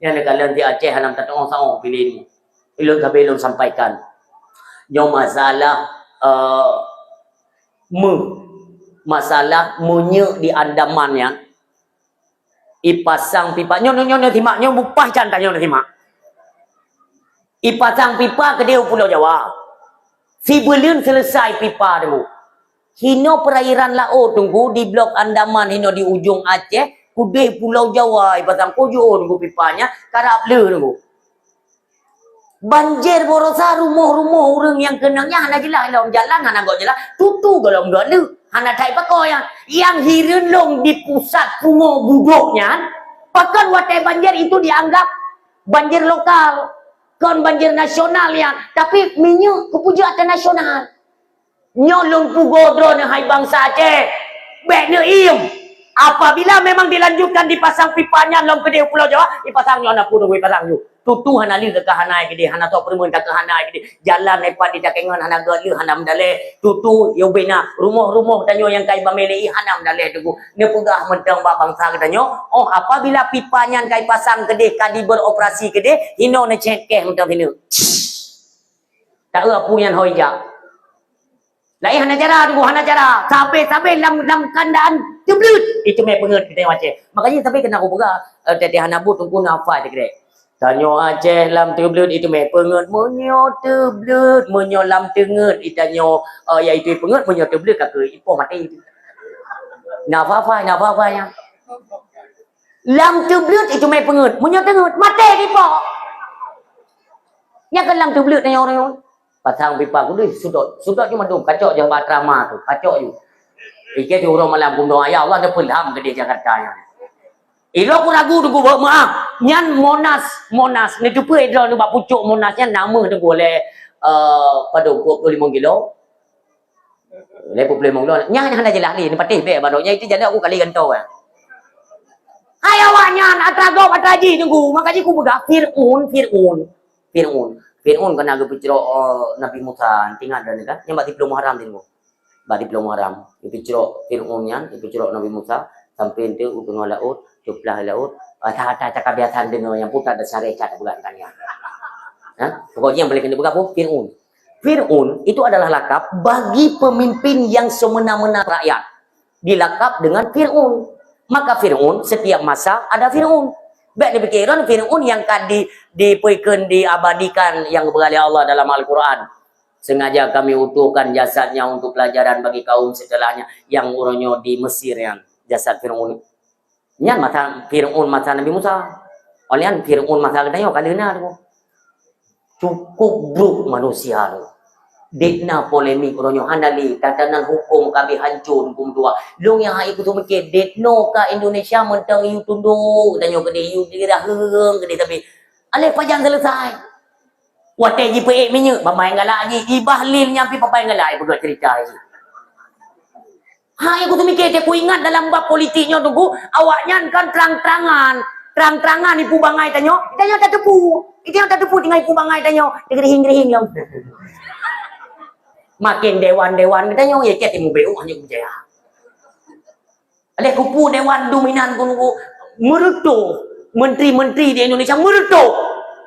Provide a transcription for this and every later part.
Yang kalian di Aceh hanam tatong saong pilih ilun kami ilun sampaikan. Nyo masalah masalah munye di Andaman ya. Ipasang pipa nyo timak nyo bupah cantai nyo timak. Ipasang pipa ke dia Pulau Jawa. Si belum selesai pipa dulu. Hino perairan laut tunggu di blok Andaman hino di ujung Aceh, kudai Pulau Jawa ipasang kojo tunggu pipanya, karap le tunggu. Banjir borosa rumah-rumah orang yang kenangnya hana jelas dalam jalan hana gak jelas tutu kalau enggak le hana tai pakoi yang hireun long di pusat pungo budoknya pakan watai banjir itu dianggap banjir lokal kon banjir nasional ya tapi minyak kepuja nasional nyolong pugodro ne hai bangsa Aceh bek ne iem apabila memang dilanjutkan dipasang pipanya long gede Pulau Jawa dipasang nyona puno pasang yu tutu hana li ke hanai gede hana tok permun ke hanai gede jalan lepat di dakengan hana gelu hana mdale tutu yo bena rumah-rumah tanyo yang kai bameli hana mdale tugu ne pegah mentang ba bangsa tanyo oh apabila pipanya kai pasang gede kadi beroperasi gede hino ne cekeh mentang hino tak punya hoija lai hana cara sampai lam kandaan jeblut itu me penget kita Aceh makanya sampai kena aku pegah tete hana bu tunggu nafa gede tanyo Aceh lam teblut itu me penget menyo teblut menyo lam tenget itanyo iaitu penget menyo teblut ka ke ipo mati itu nafa ya lam teblut itu me penget menyo tenget mati ipo nya kan lam teblut tanyo orang pasang pipa ku deh sudut cuma dong kacok yang batrama tu kacok you ike tu orang malam kumdo ya Allah ada pelham ke dia Jakarta nya ilo ku ragu tu maaf nyan monas ni tu pe ilo tu bak pucuk monasnya nama tu boleh pada 25 kilo lepo 25 kilo nya hanya jelas ni patih be badoknya itu jadi aku kali gantau ya ayo wanyan atrago atraji tunggu makanya ku begak Fir'aun kena ke picro Nabi Musa tinggal dan kan yang bati belum haram tengok bati belum haram picro Fir'aunnya picro Nabi Musa sampai itu ujung laut jumlah laut ada kebiasaan dengan yang putar dan syariat bukan kan ya pokoknya yang boleh kena buka Fir'aun itu adalah lakap bagi pemimpin yang semena-mena rakyat dilakap dengan Fir'aun maka Fir'aun setiap masa ada Fir'aun baik dipikiran Fir'aun yang diabadikan yang berkali Allah dalam Al-Quran. Sengaja kami utuhkan jasadnya untuk pelajaran bagi kaum setelahnya yang urunyo di Mesir yang jasad Fir'aun. Nyan mata Fir'aun mata Nabi Musa. Olian Fir'aun mata kedayo kalina tu. Cukup bruk manusia tu. Dekna polemik urunyo handali tatanan hukum kami hancur hukum dua. Long yang hai kutu mikir dekno ka Indonesia mentang yu tunduk dan yo gede yu dirah heung gede tapi ale pajang selesai. Wate JPE minyak pemain galak ji ibahlil nyampi papai galak buat cerita ni. Hai kutu mikir aku ingat dalam bab politiknya tunggu awaknya kan terang-terangan ipu bangai tanyo tak tepu. Itu yang tak tepu dengan ipu bangai tanyo gerihing lah. Makin dewan-dewan katanya ya kita mau beu hanya berjaya. Oleh kupu dewan dominan pun meredup menteri-menteri di Indonesia meredup.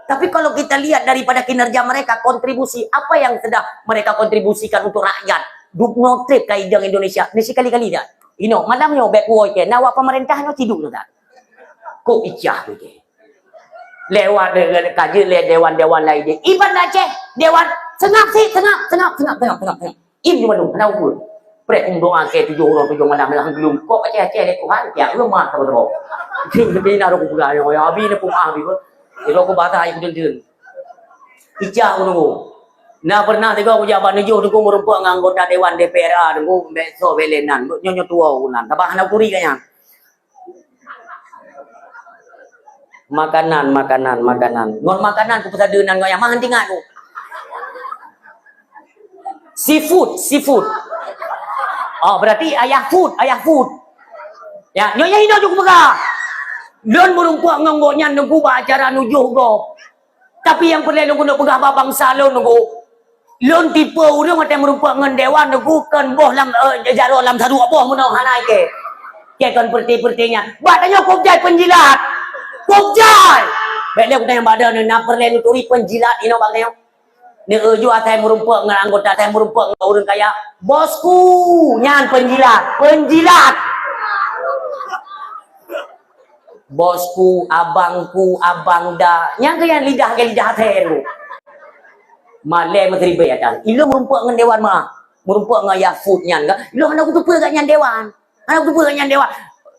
Tapi kalau kita lihat daripada kinerja mereka kontribusi apa yang sudah mereka kontribusikan untuk rakyat. Dukno trip kaidang Indonesia. Ni sekali-kali dah. Malamnya backward ke nawa pemerintahnya tidur dah. Kok ijah tu ke. Lewat kaji le dewan-dewan lain. Iban Aceh dewan Tengah. Ini cuma dong, kenapa pun? Prek doa ke 7 malam yang belum. Kok Aceh le Tuhan ya lemah terus. Ini nak aku pegang yang abi ni pun abi pun. Kalau aku batas air kudun. Ijah aku. Nah pernah tengok aku jabat nujuh tu merumpuk dengan anggota dewan DPR tu besok belenan. Nyonya tua unan. Tabah nak kuri kayaknya. Makanan. Ngon makanan ku pasal denan kau yang mahan tinggal tu. Seafood. Oh, berarti ayah food. Ya, nyonya hino juga pegah. Don merumpuk ngonggonya nunggu acara nujuh go. Tapi yang perlu nunggu nak pegah bangsa lo nunggu. Lon tipe urang ada merumpuk ngan dewan nunggu kan boh lam jaro lam sadu boh menau hanai ke kan perti-pertinya. Batanya kopjai penjilat. Kopjai. Baik dia kutanya badan ni nak perlu turi penjilat ino bang tengok. Ni uju atai merumpuk dengan anggota atai merumpuk dengan orang kaya. Bosku, nyan penjilat, penjilat. Bosku, abangku, abang dah. Yang kaya lidah ke lidah atai tu. Malai menteri bayatan. Ilo merumpuk dengan dewan mah. Merumpuk dengan Yafut nyan ke. Ilo hendak kutupa kat nyan dewan. Hendak kutupa kat nyan dewan.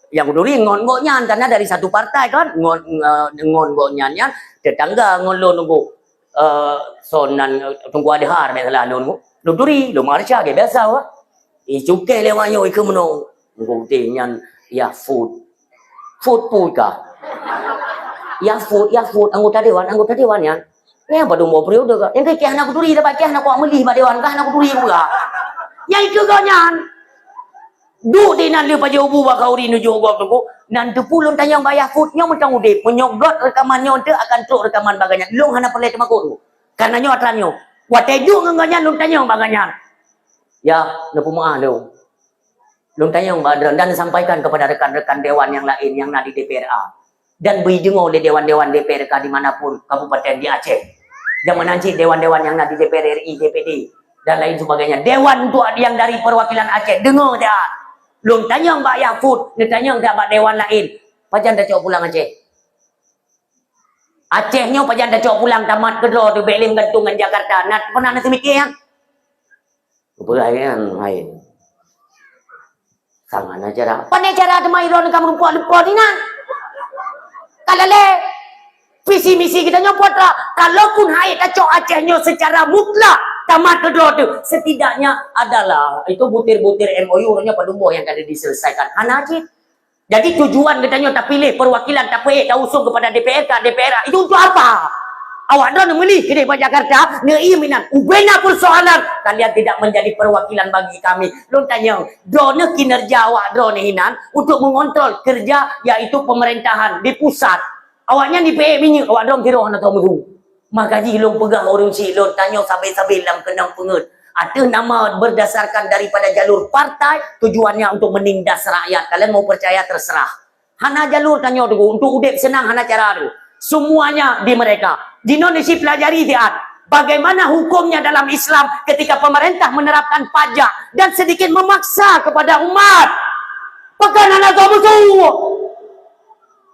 Yang kuduri ngon gok nyan karena dari satu partai kan ngon gok nyan nyan tetangga ngon lo nunggu sonan tunggu ada har salah lo nunggu lo duri lo marsha ke biasa wa cukai lewat yo ke meno nunggu te nyan ya food puka ya food anggota dewan nyan yang pada mau periode ka yang ke anak kuduri dapat ke anak ko melih ba dewan ka anak kuduri pula yang itu gok nyan du di nan dia paja ubu bakau ri nuju gok tu nan tepulun tanyang bayar foodnya mentang udip menyoglot rekamannya untuk akan truk rekaman baganya long hana perle temako tu karena nyo atranyo wateju nganganya long tanyang baganya ya na pumaah lo long tanyang badran dan sampaikan kepada rekan-rekan dewan yang lain yang ada di DPRA dan berjengo oleh dewan-dewan DPRK dimanapun kabupaten di Aceh dan menanci dewan-dewan yang ada di DPR RI DPD dan lain sebagainya dewan untuk yang dari perwakilan Aceh dengar dia belum tanya Mbak Yafut, dia tanya tak Mbak Dewan lain. Pajan dah cok pulang Aceh. Acehnya pajan dah cok pulang tamat kedua tu belim gantung dengan Jakarta. Nak pernah nanti mikir yang? Kepulaian lain. Sangat acara. Pandai cara ada mairon kamu rumput lupa ni nak. Kalau le visi misi kita nyopot lah. Kalaupun hai dah cok Acehnya secara mutlak. Tamat kedua tu setidaknya adalah itu butir-butir MOU orangnya padumbo yang ada diselesaikan. Hana aja. Jadi tujuan katanya tak pilih perwakilan tak pilih tak usung kepada DPRK, DPRA itu untuk apa? Awak dah memilih ke Jakarta, ngei minat. Ubena persoalan kalian tidak menjadi perwakilan bagi kami. Lu tanya, drone kinerja awak drone hinan untuk mengontrol kerja yaitu pemerintahan di pusat. Awaknya di PE minyak awak drone kira nak tahu mulu. Maka jilong pegang orang silon tanya sabil-sabil dalam kenang pengut. Ada nama berdasarkan daripada jalur partai tujuannya untuk menindas rakyat. Kalian mau percaya terserah. Hana jalur tanya tu untuk udip senang hana cara tu. Semuanya di mereka. Di Indonesia pelajari dia. Bagaimana hukumnya dalam Islam ketika pemerintah menerapkan pajak dan sedikit memaksa kepada umat. Pekan anak kamu semua.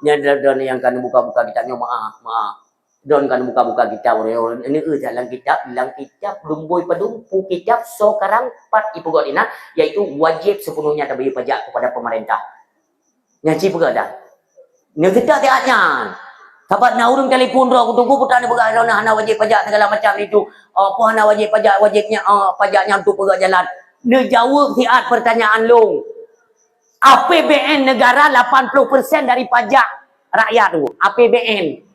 Dan yang kan buka-buka kita maaf. Don kan buka-buka kitab orang ini dalam kitab bilang kitab lumbui pedumpu kitab sekarang 4 ibu godina yaitu wajib sepenuhnya tak bayar pajak kepada pemerintah. Ngaji pegak dah. Ni kita tiaknya. Sahabat nak urung telefon ro aku tunggu putane pegak hana wajib pajak segala macam itu. Apa hana wajib pajak wajibnya pajaknya untuk pegak jalan. Ni jawab tiat pertanyaan long. APBN negara 80% dari pajak rakyat tu. APBN.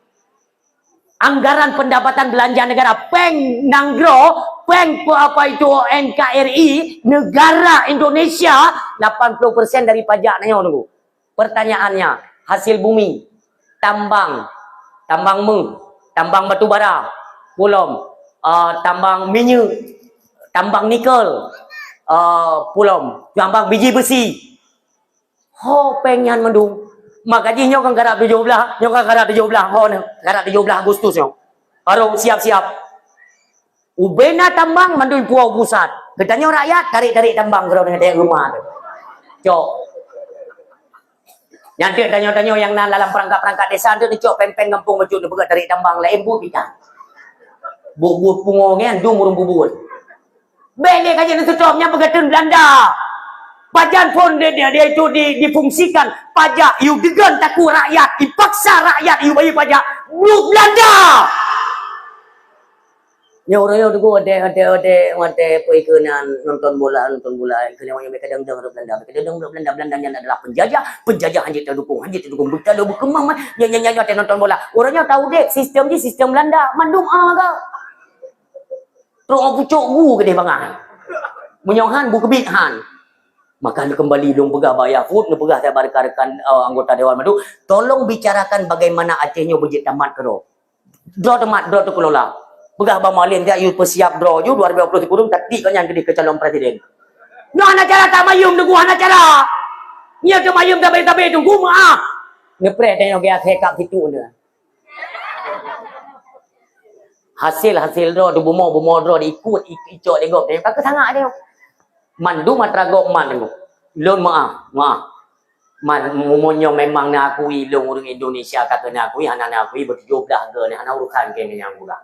Anggaran pendapatan belanja negara peng nanggro peng apa itu NKRI negara Indonesia 80% dari pajaknya tunggu. Pertanyaannya hasil bumi tambang tambang batu bara pulom tambang minyak tambang nikel pulom tambang biji besi ho pengen mendung makanya nyok kan garap 17 nyok kan garap 17 ho ne garap 17 Agustus nyok baru siap-siap ubena tambang mandul puau pusat katanya rakyat tarik-tarik tambang kalau dengan rumah tu cok nanti tanya-tanya yang dalam perangkat-perangkat desa tu cok pen-pen kampung baju tu begat tarik tambang lain bu kita bu pungongnya dung urung bubur bele kaje tu coknya begatun Belanda. Pajan pun dia itu difungsikan pajak you gegan taku rakyat dipaksa rakyat you bayar pajak Blue Belanda nya orang tu ada pergi ke nonton bola kena yang kadang-kadang Belanda yang adalah penjajah hanya terdukung betul lo berkembang nyanyi nonton bola orangnya tahu dek sistem Belanda mandum ke terus pucuk bu ke dia bangai menyohan bu kebithan maka dia kembali dong pegah bayar food dia pegah saya rekan anggota Dewan Madu tolong bicarakan bagaimana Acehnya budget tamat ke draw tu kelola pegah bang malin dia you persiap draw you 2020 kurung tadi kan yang gede ke calon presiden no anak cara tak mayum tunggu anak cara nya ke mayum tak baik tunggu maaf ngepret tanya dia hekap situ dia hasil ro du bumo ro ikut icok dia gop dia kakak sangat dia mandu matragok man dia lon maaf man mumonyo memang nak akui long orang Indonesia kata nak akui anak akui ber-17 ke ni anak urusan ke yang pula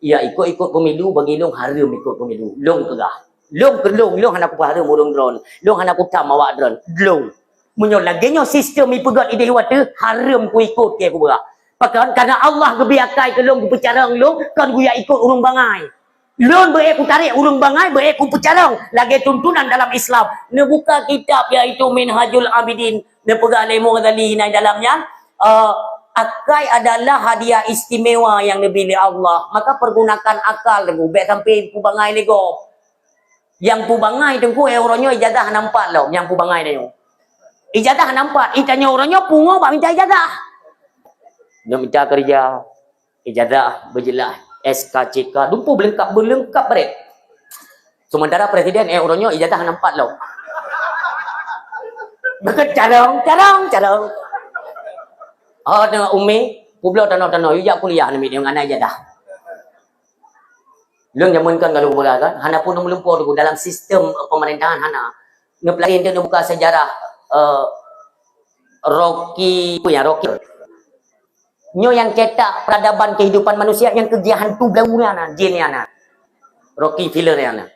ya ikut pemilu bagi long haram ikut pemilu long kerah long anak ku haram urung drone long anak ku tam awak drone long munyo lagi nyo sistem ipegat ide wata haram ku ikut ke ku berah pakan karena Allah kebiakai ke long ku pecarang long kan ku ya ikut urung bangai lon beek ku tarik urung bangai beek ku pecarang lagi tuntunan dalam Islam ne buka kitab iaitu Minhajul Abidin ne pegang Imam Ghazali naik dalamnya akai adalah hadiah istimewa yang diberi Allah maka pergunakan akal tu beek sampai pu bangai lego yang pu bangai tu ku euronyo ijazah nampak lo yang pu bangai dia ijazah nampak itanya orangnya pungo bak minta ijazah dia minta kerja ijazah berjelas SKCK dumpu belengkap beret sementara presiden orangnya ijazah nampak lo beket carong dengan umi publo tanah yu kuliah ni dia ngana ijazah leng jamankan kalau bola kan hana pun melumpur dalam sistem pemerintahan hana ngepelain dia buka sejarah Rocky nyo yang cetak peradaban kehidupan manusia yang kerja hantu belaunya jin yana Rocky Filler yana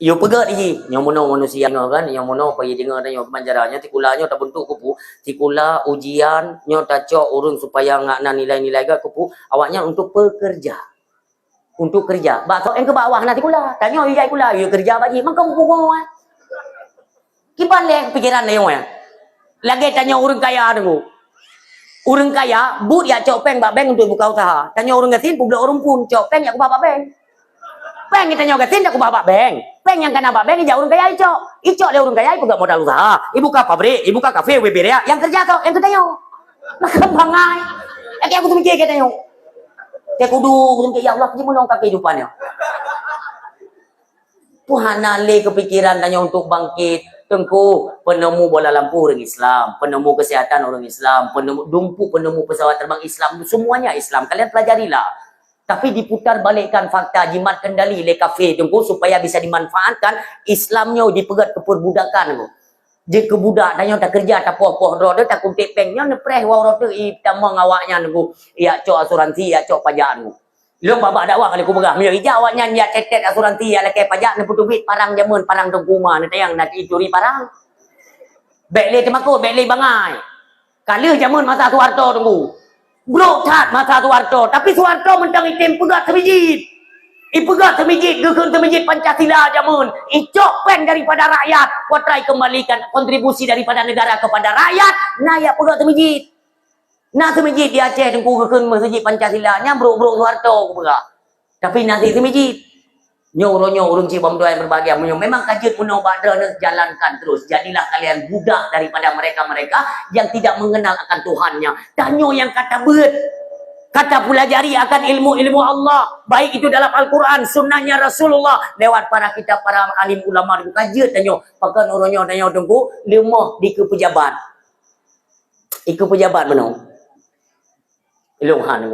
yo pegat ji nyo mono manusia nyo kan yang mono pagi dengar nyo kemanjaranya tikulanya tak bentuk kupu tikula ujian nyo tak cok urung supaya ngakna nilai-nilai gak kupu awaknya untuk pekerja untuk kerja bakso yang ke bawah nanti kula tanya ijai kula yo kerja bagi mang kamu pungo kipan le pikiran le yo lagi tanya orang kaya dengu orang kaya, but ya cok peng bak beng untuk buka usaha. Tanya orang gasin, publik orang pun cok peng ya ku bak beng. Peng kita tanya gasin, ya ku bak beng. Peng yang kena bak beng, ya orang kaya icok. Icok dia orang kaya, ibu gak modal usaha. Ibu buka pabrik, ibu buka kafe, WB ya. Yang kerja tau, yang ketanya. Nak bangai. Kayak aku tuh mikir katanya. Kayak kudu, ya Allah, gimana orang kehidupannya. Tuhan nale kepikiran tanya untuk bangkit. Tengku penemu bola lampu orang Islam, penemu kesihatan orang Islam, penemu pesawat terbang Islam, semuanya Islam. Kalian pelajarilah. Tapi diputar balikkan fakta jimat kendali le kafe tengku supaya bisa dimanfaatkan Islamnya dipegat ke perbudakan. Dia kebudak tanya tak kerja tak poh roda tak kuntik pengnya nepreh wa roda itama ngawaknya nunggu ya cok asuransi ya cok pajak nunggu. Lu babak dakwah kali ku begah mio ija awaknya dia cetet asuransi ya leke pajak ne putu duit parang jamun parang tengkuma ne tayang nak ituri parang bekle temako bekle bangai kali jamun masa Soeharto tunggu bro cat masa Soeharto tapi Soeharto mentang item pegat semijit ipegat semijit gekeun semijit Pancasila jamun icok pen daripada rakyat kuatrai kembalikan kontribusi daripada negara kepada rakyat naya pegat semijit. Nak semijit di Aceh tengku kekeun masjid Pancasila nya bro Soeharto berak. Tapi nasi semijit. Nyo urung cibam doa yang berbahagia. Memang kajian Uno Badra jalankan terus. Jadilah kalian budak daripada mereka-mereka yang tidak mengenal akan Tuhannya. Tanyo yang kata bet. Kata pelajari akan ilmu-ilmu Allah. Baik itu dalam Al-Quran, sunnahnya Rasulullah. Lewat para kitab, para alim ulama. Kajian tanyo. Pakan orangnya tanyo tengku. Lemah di kepejabat. Iku pejabat benar. Ilung han